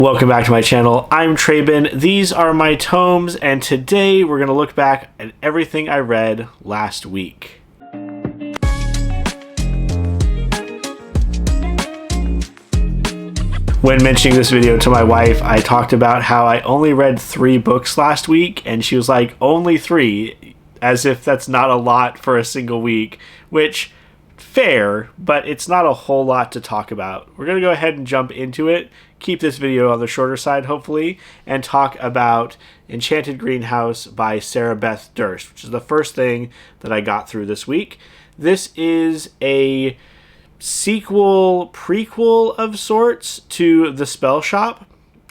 Welcome back to my channel. I'm Traben. These are my tomes, and today we're going to look back at everything I read last week. When mentioning this video to my wife, I talked about how I only read 3 books last week, and she was like, only 3, as if that's not a lot for a single week, which, fair, but it's not a whole lot to talk about. We're going to go ahead and jump into it, keep this video on the shorter side, hopefully, and talk about Enchanted Greenhouse by Sarah Beth Durst, which is the first thing that I got through this week. This is a sequel, prequel of sorts to The Spell Shop.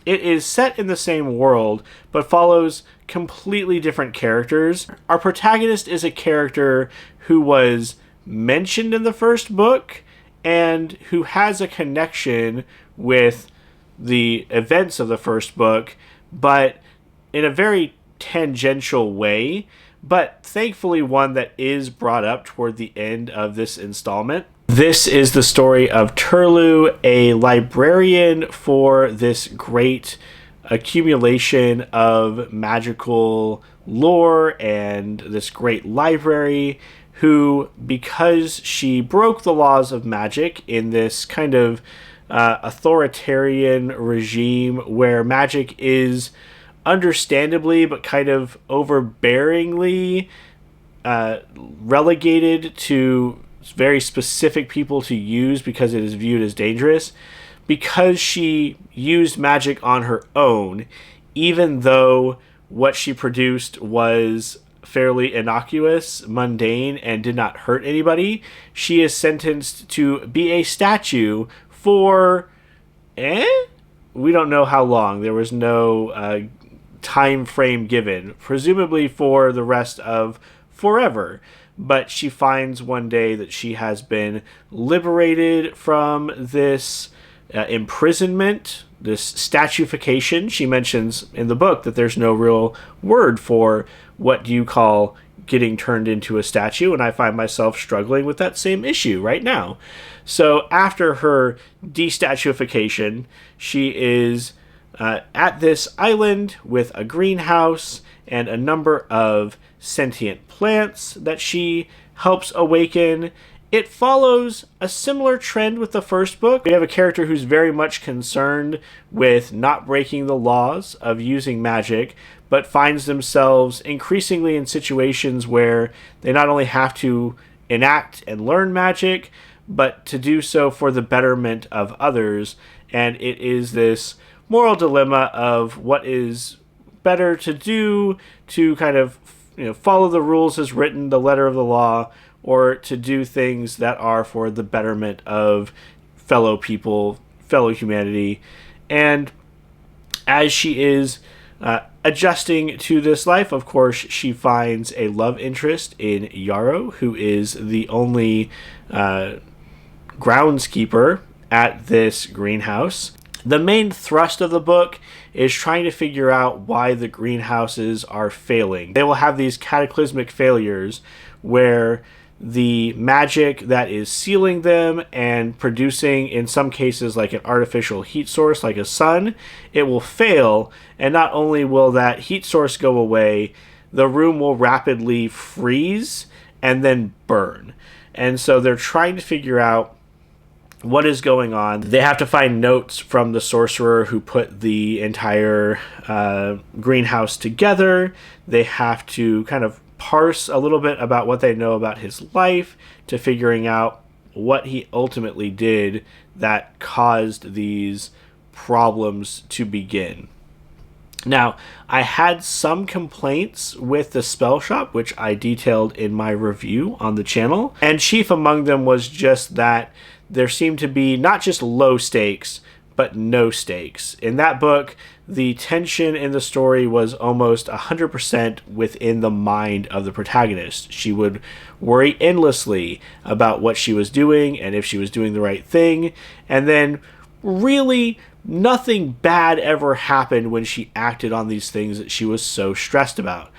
It is set in the same world, but follows completely different characters. Our protagonist is a character who was mentioned in the first book and who has a connection with the events of the first book, but in a very tangential way, but thankfully one that is brought up toward the end of this installment. This is the story of Turlu, a librarian for this great accumulation of magical lore and this great library, who, because she broke the laws of magic in this kind of authoritarian regime where magic is understandably but kind of overbearingly relegated to very specific people to use because it is viewed as dangerous, because she used magic on her own, even though what she produced was fairly innocuous, mundane, and did not hurt anybody, she is sentenced to be a statue for, we don't know how long. There was no time frame given, presumably for the rest of forever. But she finds one day that she has been liberated from this imprisonment, this statuification. She mentions in the book that there's no real word for what you call getting turned into a statue, and I find myself struggling with that same issue right now. So after her destatuification, she is at this island with a greenhouse and a number of sentient plants that she helps awaken. It follows a similar trend with the first book. We have a character who's very much concerned with not breaking the laws of using magic, but finds themselves increasingly in situations where they not only have to enact and learn magic, but to do so for the betterment of others. And it is this moral dilemma of what is better to do, to kind of follow the rules as written, the letter of the law, or to do things that are for the betterment of fellow people, fellow humanity. And as she is adjusting to this life, of course, she finds a love interest in Yarrow, who is the only groundskeeper at this greenhouse. The main thrust of the book is trying to figure out why the greenhouses are failing. They will have these cataclysmic failures where the magic that is sealing them and producing, in some cases, like an artificial heat source like a sun, it will fail, and not only will that heat source go away, the room will rapidly freeze and then burn. And so they're trying to figure out what is going on. They have to find notes from the sorcerer who put the entire greenhouse together. They have to kind of parse a little bit about what they know about his life to figuring out what he ultimately did that caused these problems to begin. Now, I had some complaints with the Spell Shop, which I detailed in my review on the channel, and chief among them was just that there seemed to be not just low stakes, but no stakes. In that book, the tension in the story was almost 100% within the mind of the protagonist. She would worry endlessly about what she was doing and if she was doing the right thing, and then really nothing bad ever happened when she acted on these things that she was so stressed about.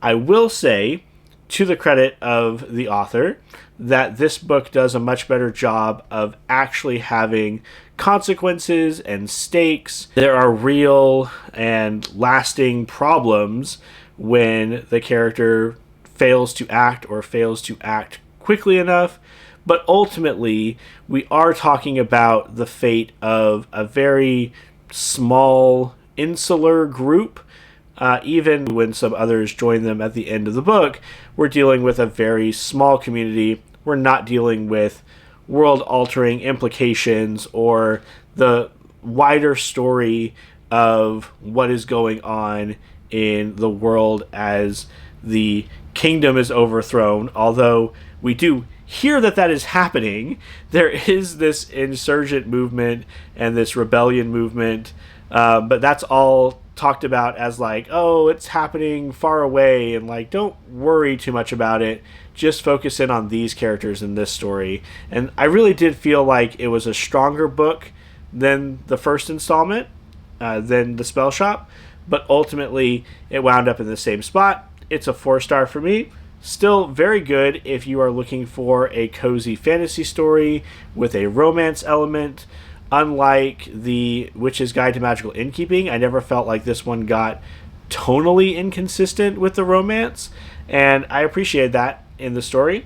I will say, to the credit of the author, that this book does a much better job of actually having consequences and stakes. There are real and lasting problems when the character fails to act or fails to act quickly enough. But ultimately, we are talking about the fate of a very small, insular group. Even when some others join them at the end of the book, we're dealing with a very small community. We're not dealing with world-altering implications or the wider story of what is going on in the world as the kingdom is overthrown. Although we do hear that that is happening, there is this insurgent movement and this rebellion movement, but that's all talked about as like, oh, it's happening far away, and like, don't worry too much about it, just focus in on these characters in this story. And I really did feel like it was a stronger book than the first installment, than The Spell Shop, but ultimately it wound up in the same spot. It's a 4-star for me. Still very good if you are looking for a cozy fantasy story with a romance element. Unlike the Witch's Guide to Magical Innkeeping, I never felt like this one got tonally inconsistent with the romance, and I appreciated that in the story.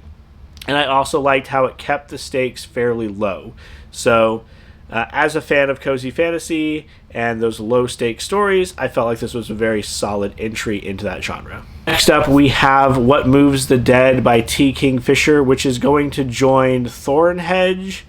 And I also liked how it kept the stakes fairly low. So, as a fan of cozy fantasy and those low-stakes stories, I felt like this was a very solid entry into that genre. Next up, we have What Moves the Dead by T. Kingfisher, which is going to join Thornhedge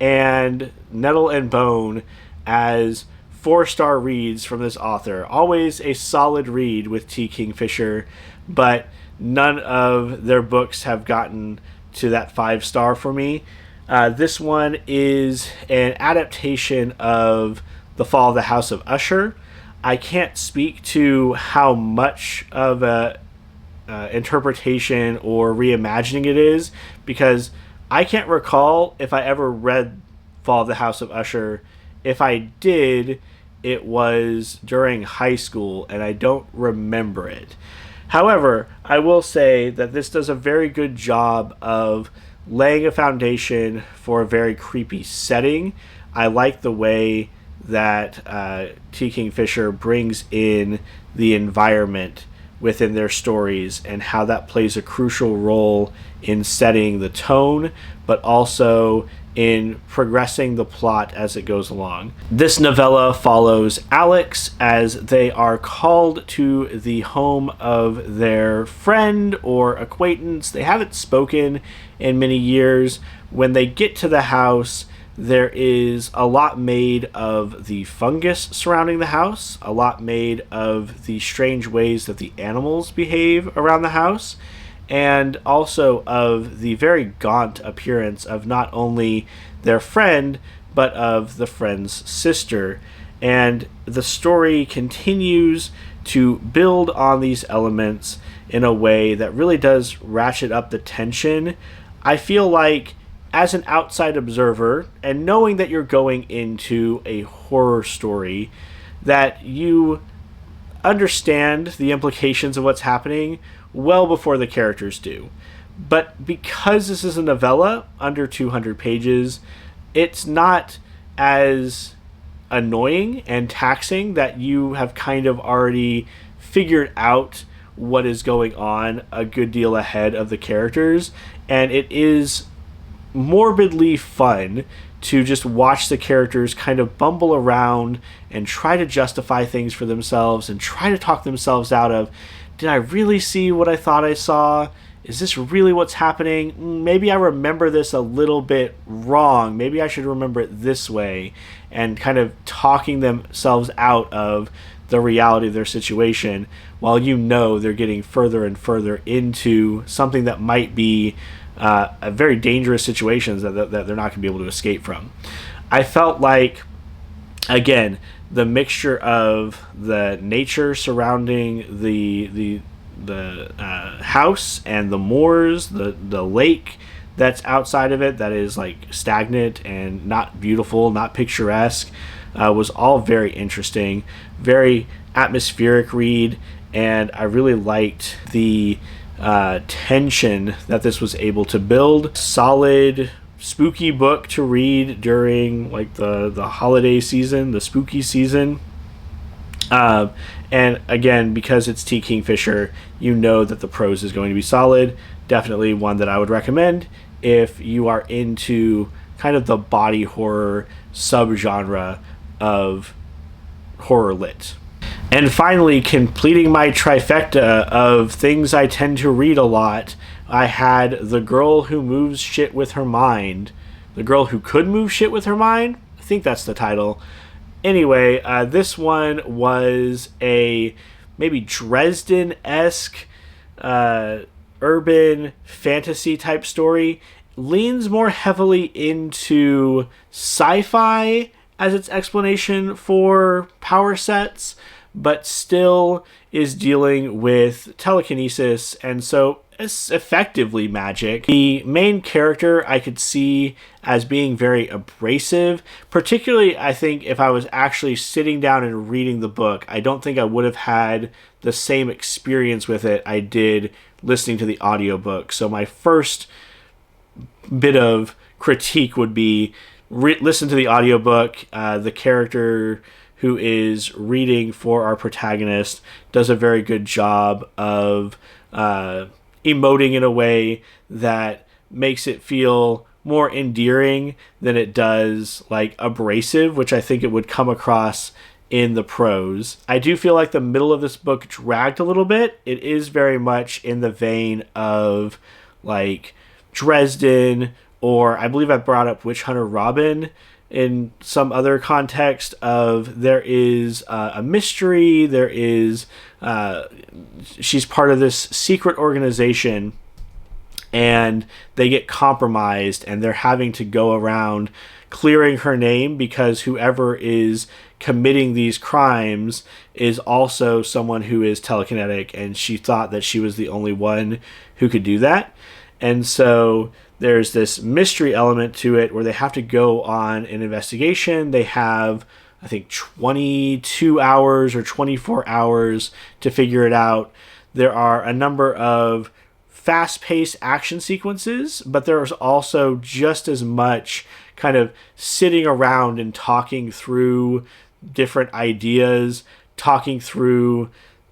and Nettle and Bone as 4-star reads from this author. Always a solid read with T. Kingfisher, but none of their books have gotten to that 5-star for me. This one is an adaptation of The Fall of the House of Usher. I can't speak to how much of a interpretation or reimagining it is, because I can't recall if I ever read Fall of the House of Usher. If I did, it was during high school, and I don't remember it. However, I will say that this does a very good job of laying a foundation for a very creepy setting. I like the way that T. Kingfisher brings in the environment within their stories and how that plays a crucial role in setting the tone, but also in progressing the plot as it goes along. This novella follows Alex as they are called to the home of their friend or acquaintance. They haven't spoken in many years. When they get to the house, there is a lot made of the fungus surrounding the house, a lot made of the strange ways that the animals behave around the house, and also of the very gaunt appearance of not only their friend, but of the friend's sister. And the story continues to build on these elements in a way that really does ratchet up the tension. I feel like, as an outside observer, and knowing that you're going into a horror story, that you understand the implications of what's happening well before the characters do. But because this is a novella under 200 pages, it's not as annoying and taxing that you have kind of already figured out what is going on a good deal ahead of the characters, and it is morbidly fun to just watch the characters kind of bumble around and try to justify things for themselves and try to talk themselves out of, did I really see what I thought I saw? Is this really what's happening? Maybe I remember this a little bit wrong. Maybe I should remember it this way. And kind of talking themselves out of the reality of their situation, while you know they're getting further and further into something that might be a very dangerous situations that they're not going to be able to escape from. I felt like, again, the mixture of the nature surrounding the house and the moors, the lake that's outside of it that is like stagnant and not beautiful, not picturesque, was all very interesting, very atmospheric read, and I really liked the tension that this was able to build. Solid, spooky book to read during like the holiday season, the spooky season. And again, because it's T. Kingfisher, you know that the prose is going to be solid. Definitely one that I would recommend if you are into kind of the body horror subgenre of horror lit. And finally, completing my trifecta of things I tend to read a lot, I had The Girl Who Moves Shit With Her Mind. The Girl Who Could Move Shit With Her Mind? I think that's the title. Anyway, this one was a maybe Dresden-esque urban fantasy type story. Leans more heavily into sci-fi as its explanation for power sets, but still is dealing with telekinesis, and so it's effectively magic. The main character I could see as being very abrasive, particularly I think if I was actually sitting down and reading the book, I don't think I would have had the same experience with it I did listening to the audiobook. So my first bit of critique would be listen to the audiobook. The character who is reading for our protagonist does a very good job of emoting in a way that makes it feel more endearing than it does like abrasive, which I think it would come across in the prose. I do feel like the middle of this book dragged a little bit. It is very much in the vein of like Dresden, or I believe I brought up Witch Hunter Robin in some other context of there is a mystery, there is she's part of this secret organization and they get compromised and they're having to go around clearing her name because whoever is committing these crimes is also someone who is telekinetic, and she thought that she was the only one who could do that. And so there's this mystery element to it where they have to go on an investigation. They have, I think, 22 hours or 24 hours to figure it out. There are a number of fast-paced action sequences, but there's also just as much kind of sitting around and talking through different ideas, talking through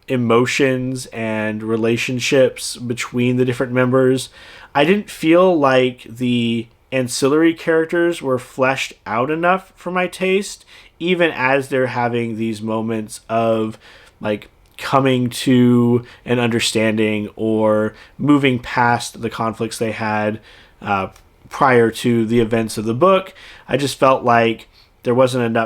emotions and relationships between the different members. I didn't feel like the ancillary characters were fleshed out enough for my taste, even as they're having these moments of like coming to an understanding or moving past the conflicts they had prior to the events of the book. I just felt like there wasn't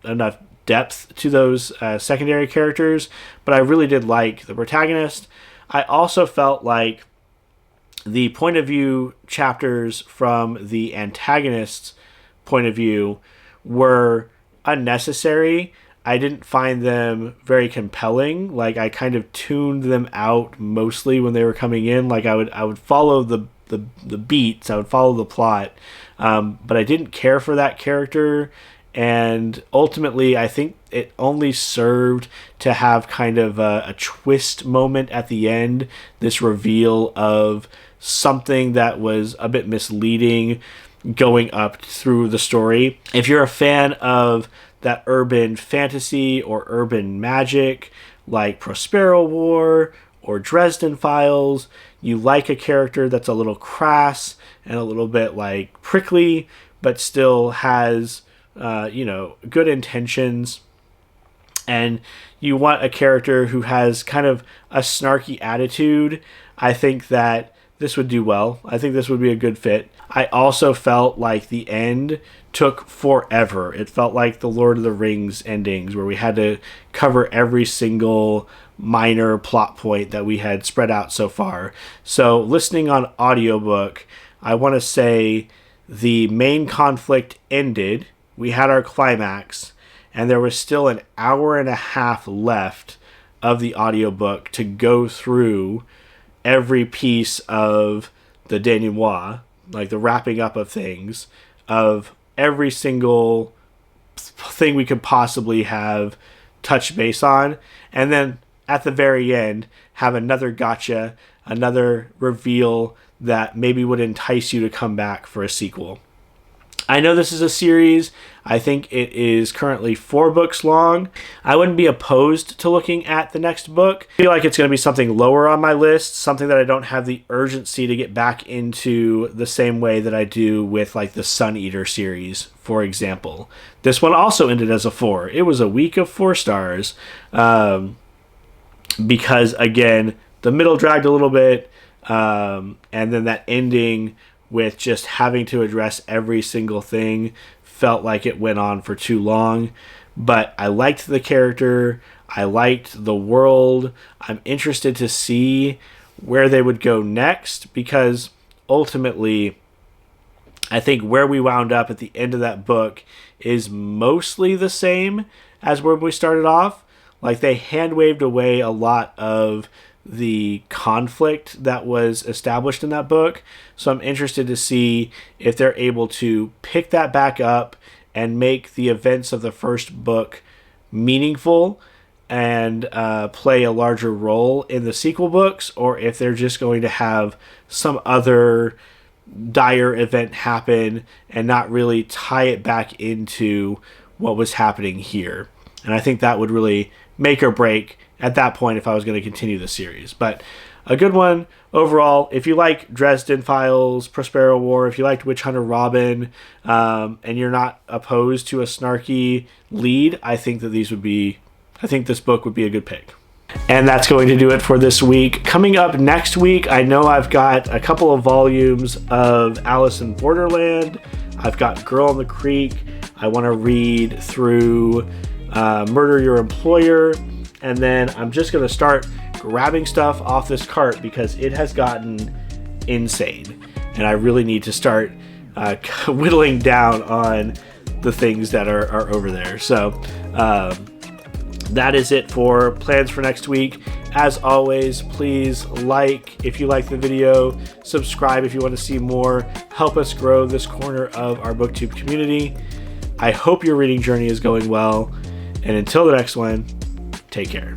enough depth to those secondary characters, but I really did like the protagonist. I also felt like the point of view chapters from the antagonist's point of view were unnecessary. I didn't find them very compelling. Like, I kind of tuned them out mostly when they were coming in. Like, I would follow the beats, I would follow the plot, but I didn't care for that character. And ultimately, I think it only served to have kind of a twist moment at the end, this reveal of something that was a bit misleading going up through the story. If you're a fan of that urban fantasy or urban magic, like Prospero War or Dresden Files, you like a character that's a little crass and a little bit like prickly, but still has good intentions, and you want a character who has kind of a snarky attitude, I think that this would do well. I think this would be a good fit. I also felt like the end took forever. It felt like the Lord of the Rings endings where we had to cover every single minor plot point that we had spread out so far. So listening on audiobook, I want to say the main conflict ended. We had our climax, and there was still an hour and a half left of the audiobook to go through every piece of the denouement, like the wrapping up of things, of every single thing we could possibly have touched base on, and then at the very end have another gotcha another reveal that maybe would entice you to come back for a sequel. I know this is a series. I think it is currently 4 books long. I wouldn't be opposed to looking at the next book. I feel like it's going to be something lower on my list, something that I don't have the urgency to get back into the same way that I do with like the Sun Eater series, for example. This one also ended as a 4. It was a week of 4 stars because, again, the middle dragged a little bit, and then that ending with just having to address every single thing felt like it went on for too long. But I liked the character. I liked the world. I'm interested to see where they would go next, because ultimately I think where we wound up at the end of that book is mostly the same as where we started off. Like, they hand-waved away a lot of the conflict that was established in that book. So I'm interested to see if they're able to pick that back up and make the events of the first book meaningful and play a larger role in the sequel books, or if they're just going to have some other dire event happen and not really tie it back into what was happening here. And I think that would really make or break at that point if I was going to continue the series. But a good one overall. If you like Dresden Files, Prospero War, if you liked Witch Hunter Robin, and you're not opposed to a snarky lead, I think this book would be a good pick. And that's going to do it for this week. Coming up next week, I know I've got a couple of volumes of Alice in Borderland. I've got Girl on the Creek. I want to read through Murder Your Employer. And then I'm just going to start grabbing stuff off this cart because it has gotten insane. And I really need to start whittling down on the things that are over there. So that is it for plans for next week. As always, please like if you like the video, subscribe if you want to see more. Help us grow this corner of our BookTube community. I hope your reading journey is going well. And until the next one, take care.